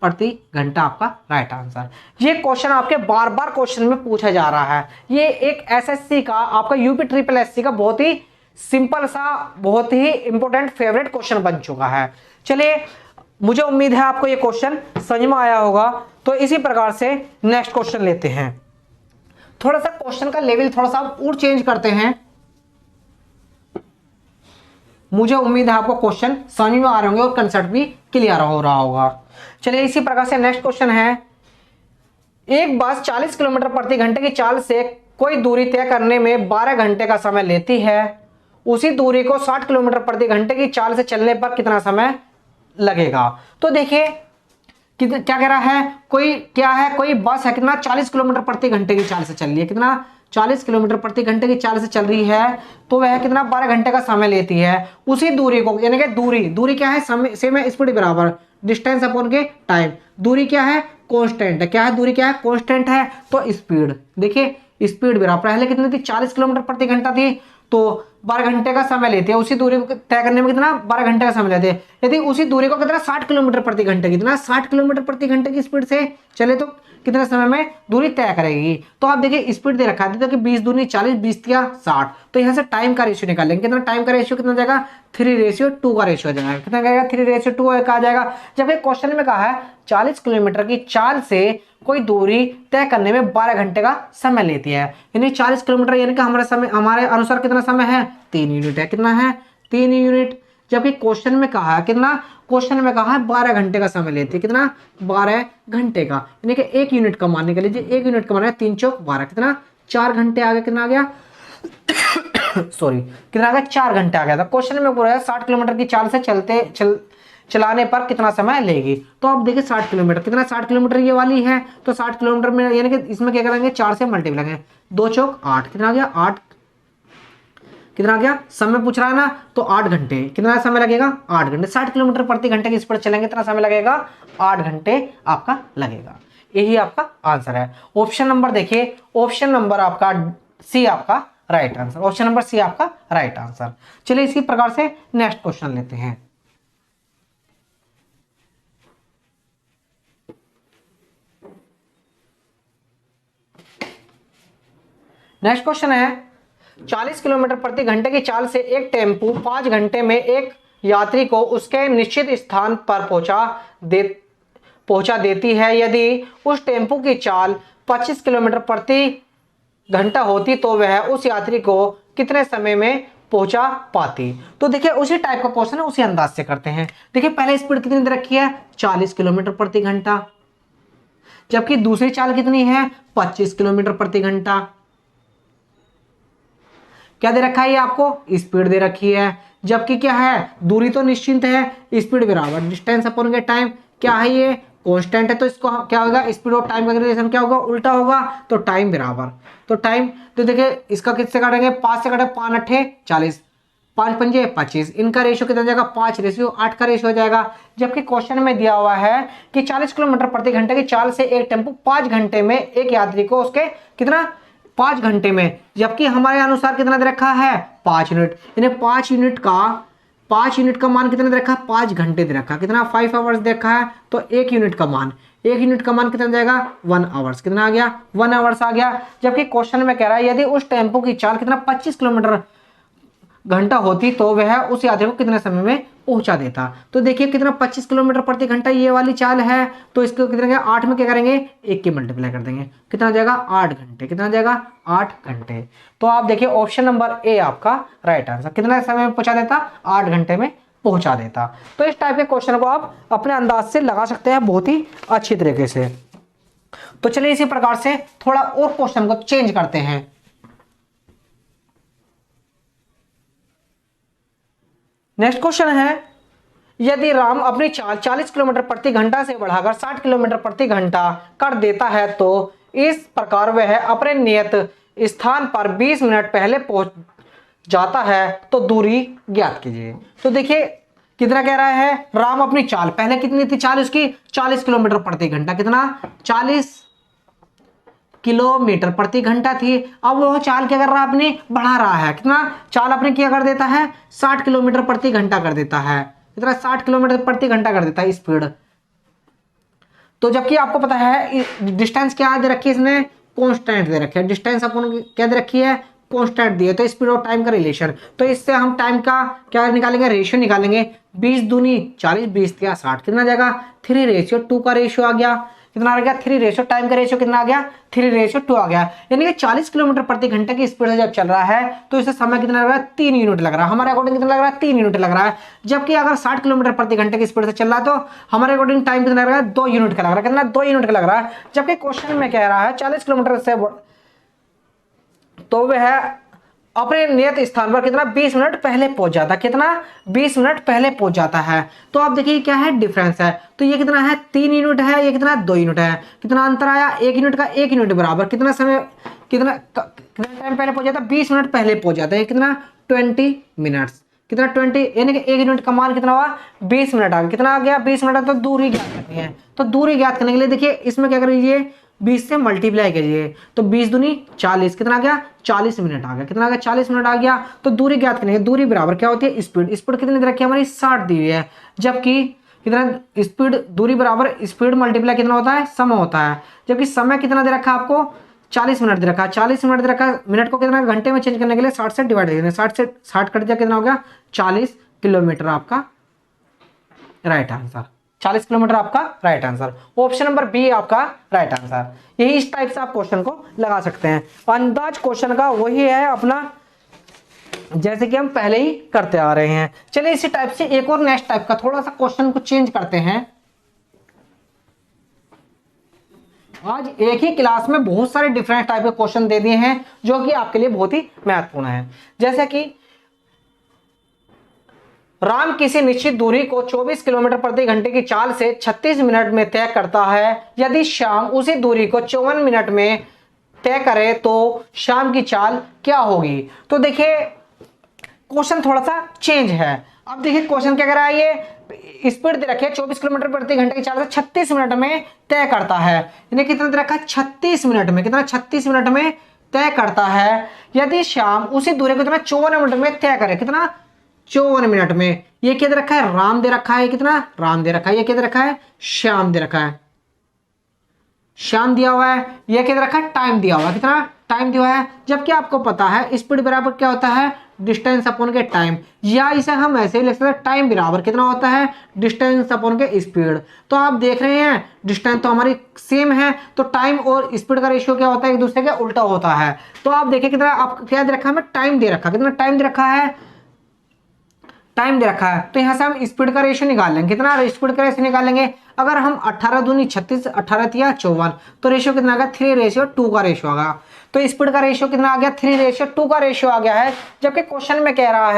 प्रति घंटा आपका राइट आंसर। ये क्वेश्चन आपके बार बार क्वेश्चन में पूछा जा रहा है। ये एक एसएससी का आपका यूपी ट्रिपल एससी का बहुत ही सिंपल सा बहुत ही इंपॉर्टेंट फेवरेट क्वेश्चन बन चुका है। चलिए मुझे उम्मीद है आपको ये क्वेश्चन समझ में आया होगा। तो इसी प्रकार से नेक्स्ट क्वेश्चन लेते हैं। थोड़ा सा क्वेश्चन का लेवल थोड़ा सा और चेंज करते हैं। मुझे उम्मीद है आपको क्वेश्चन समझ में आ रहे होंगे और कंसेप्ट भी क्लियर हो रहा होगा। चलिए इसी प्रकार से नेक्स्ट क्वेश्चन है। एक बस 40 किलोमीटर प्रति घंटे की चाल से कोई दूरी तय करने में 12 घंटे का समय लेती है। उसी दूरी को 60 किलोमीटर प्रति घंटे की चाल से चलने पर कितना समय लगेगा? तो देखिए क्या कह रहा है, कोई बस है कितना 40 किलोमीटर प्रति घंटे की चाल से चल रही है। कितना 40 किलोमीटर प्रति घंटे की चाल से चल रही है। तो वह कितना 12 घंटे का समय लेती है। उसी दूरी को यानी कि दूरी क्या है समय सेम है स्पीड बराबर डिस्टेंस अपॉन के टाइम। दूरी क्या है कांस्टेंट है। क्या है दूरी क्या है कांस्टेंट है। तो स्पीड देखिए स्पीड बराबर पहले कितनी थी 40 किलोमीटर प्रति घंटा थी तो 12 घंटे का समय लेते हैं। उसी दूरी को तय करने में कितना 12 घंटे का समय लेते हैं। यदि उसी दूरी को कितना 60 किलोमीटर प्रति घंटे कितना 60 किलोमीटर प्रति घंटे की स्पीड से चले तो कितने समय में दूरी तय करेगी। तो आप देखिए स्पीड दे रखा है तो कि 20 दूनी 40 20 या 60। तो यहाँ से टाइम का रेशियो निकालेंगे। कितना टाइम का रेशियो कितना जाएगा 3:2 का रेशियो जाएगा। कितना जाएगा 3:2 का आ जाएगा। जबकि क्वेश्चन में कहा है 40 किलोमीटर की चाल से कोई दूरी तय करने में 12 घंटे का समय लेती है। यानी 40 किलोमीटर यानी कि हमारे अनुसार कितना समय है 3 यूनिट है। कितना है 3 यूनिट। जबकि क्वेश्चन में कहा है कितना क्वेश्चन में कहा है 12 घंटे का समय लेती है। कितना 12 घंटे का यानी कि 1 यूनिट का मान निकाल लीजिए। 1 यूनिट का मान है 3 चौक 12 कितना 4 घंटे आ गया। कितना आ गया सॉरी कितना आ गया 4 घंटे आ गया था। क्वेश्चन में पूरा 60 किलोमीटर की चाल से चलाने पर कितना समय लेगी। तो आप देखिए 60 किलोमीटर कितना 60 किलोमीटर ये वाली है। तो 60 किलोमीटर में यानी कि इसमें क्या करेंगे 4 से मल्टीप्लाई करेंगे 2 चौक 8 कितना आ गया 8 कितना आ गया समय पूछ रहा है ना। तो 8 घंटे कितना समय लगेगा 8 घंटे। 60 किलोमीटर प्रति घंटे की स्पीड चलेंगे कितना समय लगेगा 8 घंटे आपका लगेगा। यही आपका आंसर है। ऑप्शन नंबर देखिए ऑप्शन नंबर आपका सी आपका right answer. Option number C आपका राइट आंसर। चलिए इसी प्रकार से नेक्स्ट क्वेश्चन लेते हैं। नेक्स्ट क्वेश्चन है 40 किलोमीटर प्रति घंटे की चाल से एक टेम्पू 5 घंटे में एक यात्री को उसके निश्चित स्थान पर पहुंचा देती है। यदि उस टेम्पू की चाल 25 किलोमीटर प्रति घंटा होती तो वह उस यात्री को कितने समय में पहुंचा पाती। तो देखिए उसी टाइप का क्वेश्चन है उसी अंदाज से करते हैं। देखिए पहले स्पीड कितनी दे रखी है 40 किलोमीटर प्रति घंटा। जबकि दूसरी चाल कितनी है 25 किलोमीटर प्रति घंटा। क्या दे रखा है ये आपको स्पीड दे रखी है। जबकि क्या है दूरी तो निश्चित है स्पीड बराबर डिस्टेंस अपॉन के टाइम। क्या है ये कांस्टेंट है। तो इसको क्या होगा स्पीड और टाइम का रिलेशन क्या होगा उल्टा होगा। तो टाइम बराबर तो टाइम तो देखिए इसका किससे काटेंगे 5 से काटे 5 8 40 5 पंजे 25 इनका रेशियो कितना जाएगा 5:8 का रेशियो हो जाएगा। जबकि क्वेश्चन में दिया हुआ है कि 40 किलोमीटर प्रति घंटे की चाल से एक टेम्पो 5 घंटे में एक यात्री को उसके कितना 5 घंटे में। जबकि हमारे अनुसार कितना दे रखा है 5 यूनिट यानी 5 यूनिट का मान कितना दे रखा है 5 घंटे दे रखा है। कितना 5 आवर्स दे रखा है। तो 1 यूनिट का मान कितना जाएगा 1 आवर्स। कितना आ गया 1 आवर्स आ गया। जबकि क्वेश्चन में कह रहा है यदि उस टेम्पो की चाल कितना 25 किलोमीटर घंटा होती तो वह उस यात्री को कितने समय में पहुंचा देता। तो देखिए कितना 25 किलोमीटर प्रति घंटा ये वाली चाल है। तो इसको कितना 8 में क्या करेंगे 1 की मल्टीप्लाई कर देंगे। कितना जाएगा 8 घंटे। कितना जाएगा 8 घंटे। तो आप देखिए ऑप्शन नंबर ए आपका राइट आंसर। कितना समय में पहुंचा देता 8 घंटे में पहुंचा देता। तो इस टाइप के क्वेश्चन को आप अपने अंदाज से लगा सकते हैं बहुत ही अच्छी तरीके से। तो चलिए इसी प्रकार से थोड़ा और क्वेश्चन को चेंज करते हैं। नेक्स्ट क्वेश्चन है यदि राम अपनी चाल 40 किलोमीटर प्रति घंटा से बढ़ाकर 60 किलोमीटर प्रति घंटा कर देता है तो इस प्रकार वह अपने नियत स्थान पर 20 मिनट पहले पहुंच जाता है तो दूरी ज्ञात कीजिए। तो देखिए कितना कह रहा है, राम अपनी चाल पहले कितनी थी, चाल उसकी 40 किलोमीटर प्रति घंटा, कितना 40 किलोमीटर प्रति घंटा थी। अब वो चाल क्या कर रहा है, अपनी बढ़ा रहा है, कितना चाल अपने क्या कर देता है, 60 किलोमीटर प्रति घंटा कर देता है, कितना 60 किलोमीटर प्रति घंटा कर देता है स्पीड। तो जबकि आपको पता है डिस्टेंस क्या दे रखी है इसने, कांस्टेंट दे रखी है, डिस्टेंस अपन क्या दे रखी है, कांस्टेंट दिए, तो स्पीड और टाइम का रिलेशन। तो इससे हम टाइम का क्या निकालेंगे, रेशियो निकालेंगे, 20 दूनी 40, 20 दिया 60, कितना जाएगा 3:2 का रेशियो आ गया, कितना आ गया 3:, टाइम का रेशियो कितना आ गया 3:2 आ गया। यानी कि 40 किलोमीटर प्रति घंटे की स्पीड से जब चल रहा है तो इसे समय कितना लग रहा है, 3 यूनिट लग रहा है, हमारे अकॉर्डिंग कितना लग रहा है, 3 यूनिट लग रहा है। जबकि अगर 60 किलोमीटर प्रति घंटे की स्पीड से चल रहा है तो हमारे अकॉर्डिंग टाइम कितना लग रहा है, 2 यूनिट का लग रहा है, कितना 2 यूनिट का लग रहा है। जबकि क्वेश्चन में कह रहा है 40 किलोमीटर से, तो वह अपने नियत स्थान पर कितना 20 मिनट पहले पहुंच जाता है, कितना 20 मिनट पहले पहुंच जाता है। तो आप देखिए क्या है डिफरेंस है, तो ये कितना है 3 यूनिट है, ये कितना 2 यूनिट है, कितना अंतर आया 1 यूनिट का, 1 यूनिट बराबर कितना समय, कितना टाइम पहले पहुंच जाता है, 20 मिनट पहले पहुंच जाता है, कितना 20 मिनट्स, कितना 20, यानी कि 1 यूनिट का मान कितना हुआ 20 मिनट आ गया, कितना आ गया 20 मिनट। तो दूरी ज्ञात करनी है, तो दूरी ज्ञात करने के लिए देखिए इसमें क्या करिए 20 से मल्टीप्लाई कीजिए, तो 20 दूनी 40, कितना आ गया 40 मिनट आ गया, कितना आ गया 40 मिनट आ गया। तो दूरी ज्ञात करनी है, दूरी बराबर क्या होती है स्पीड, स्पीड कितनी दे रखी है हमारी 60 दी हुई है, जबकि कितना स्पीड, दूरी बराबर स्पीड मल्टीप्लाई कितना होता है, समय होता है। जबकि समय कितना दे रखा है आपको 40 मिनट दे रखा है, 40 मिनट दे रखा है, मिनट को कितना घंटे में चेंज करने के लिए 60 से डिवाइड करना है, 60 से 60 कट जाए कितना हो गया 40 किलोमीटर, आपका राइट आंसर 40 किलोमीटर आपका right answer. Option number B आपका राइट आंसर। यही इस टाइप से आप क्वेश्चन को लगा सकते हैं। अंदाज क्वेश्चन का वही है अपना, जैसे कि हम पहले ही करते आ रहे हैं। चलिए इसी टाइप से एक और नेक्स्ट टाइप का थोड़ा सा क्वेश्चन को चेंज करते हैं। आज एक ही क्लास में बहुत सारे डिफरेंट टाइप के क्वेश्चन दे दिए हैं जो कि आपके लिए बहुत ही महत्वपूर्ण है। जैसे कि राम किसी निश्चित दूरी को 24 किलोमीटर प्रति घंटे की चाल से 36 मिनट में तय करता है। यदि श्याम उसी दूरी को 54 मिनट में तय करे तो श्याम की चाल क्या होगी। तो देखिए क्वेश्चन थोड़ा सा चेंज है। अब देखिए क्वेश्चन क्या कह रहा है, ये स्पीड दे रखी है 24 किलोमीटर प्रति घंटे की चाल से 36 मिनट में तय करता है। यानी कितना दे रखा है 36 मिनट में, कितना 36 मिनट में तय करता है। यदि श्याम उसी दूरी को कितना 54 मिनट में तय करे, कितना 54 मिनट में। ये क्या दे रखा है, राम दे रखा है, कितना राम दे रखा है। ये क्या दे रखा है, श्याम दे रखा है, श्याम दिया हुआ है। ये क्या दे रखा है, टाइम दिया हुआ है, कितना टाइम दिया हुआ है। जबकि आपको पता है स्पीड बराबर क्या होता है, डिस्टेंस अपॉन के टाइम, या इसे हम ऐसे ही लिख सकते हैं टाइम बराबर कितना होता है, डिस्टेंस अपॉन के स्पीड। तो आप देख रहे हैं डिस्टेंस तो हमारी सेम है, तो टाइम और स्पीड का रेशियो क्या होता है, एक दूसरे के उल्टा होता है। तो आप देखिए कितना आप क्या दे रखा है, हमें टाइम दे रखा है, कितना टाइम दे रखा है, टाइम दे रखा है। तो यहां से हम स्पीड का रेशियो निकाल लेंगे, कितना स्पीड का रेशियो निकालेंगे। अगर हम 18 दूनी 36, 18 तिया 54, तो रेशियो कितना आ गया 3:2 का रेशियो आ गया। तो स्पीड का रेशियो कितना आ गया 3:2 का रेशियो आ गया है। जबकि क्वेश्चन में कह रहा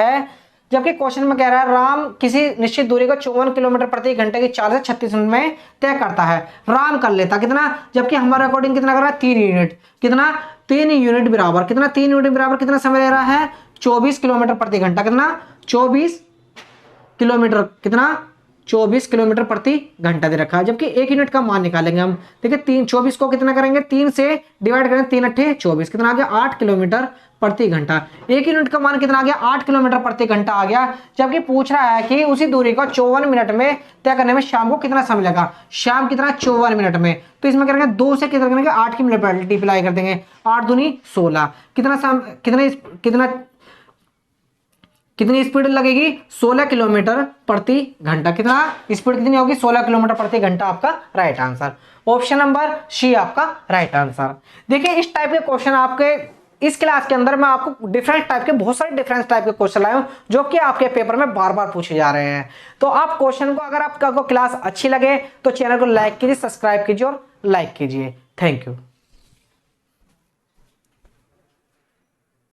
है, राम किसी निश्चित दूरी को 54 किलोमीटर प्रति घंटे की चाल से 36 मिनट में तय करता है। राम कर लेता कितना, जबकि हमारे अकॉर्डिंग कितना कर रहा है 3 यूनिट, कितना 3 यूनिट बराबर, कितना 3 यूनिट बराबर कितना समय ले रहा है 24 किलोमीटर प्रति घंटा, कितना 24 किलोमीटर, कितना 24 किलोमीटर प्रति घंटा दे रखा है। जबकि 1 यूनिट का मान निकालेंगे हम, देखिए 24 को कितना करेंगे 3 से डिवाइड करेंगे, 3 8 24, कितना आ गया 8 किलोमीटर प्रति घंटा। 1 यूनिट का मान कितना आ गया 8 किलोमीटर प्रति घंटा आ गया। जबकि पूछ रहा है कि उसी दूरी को 54 मिनट में तय करने में शाम को कितना समय लगा, शाम कितना 54 मिनट में। तो इसमें करेंगे 2 से कितना करेंगे 8 की मल्टीप्लाई कर देंगे, 8 दूनी 16, कितनी स्पीड लगेगी 16 किलोमीटर प्रति घंटा। कितना स्पीड कितनी होगी 16 किलोमीटर प्रति घंटा, आपका right answer. Option number C आपका राइट आंसर। देखिए इस टाइप के क्वेश्चन आपके इस क्लास के अंदर मैं आपको डिफरेंट टाइप के बहुत सारे डिफरेंट टाइप के क्वेश्चन लाया हूं जो कि आपके पेपर में बार बार पूछे जा रहे हैं। तो आप क्वेश्चन को, अगर आपको क्लास अच्छी लगे तो चैनल को लाइक कीजिए, सब्सक्राइब कीजिए और लाइक कीजिए। Thank you.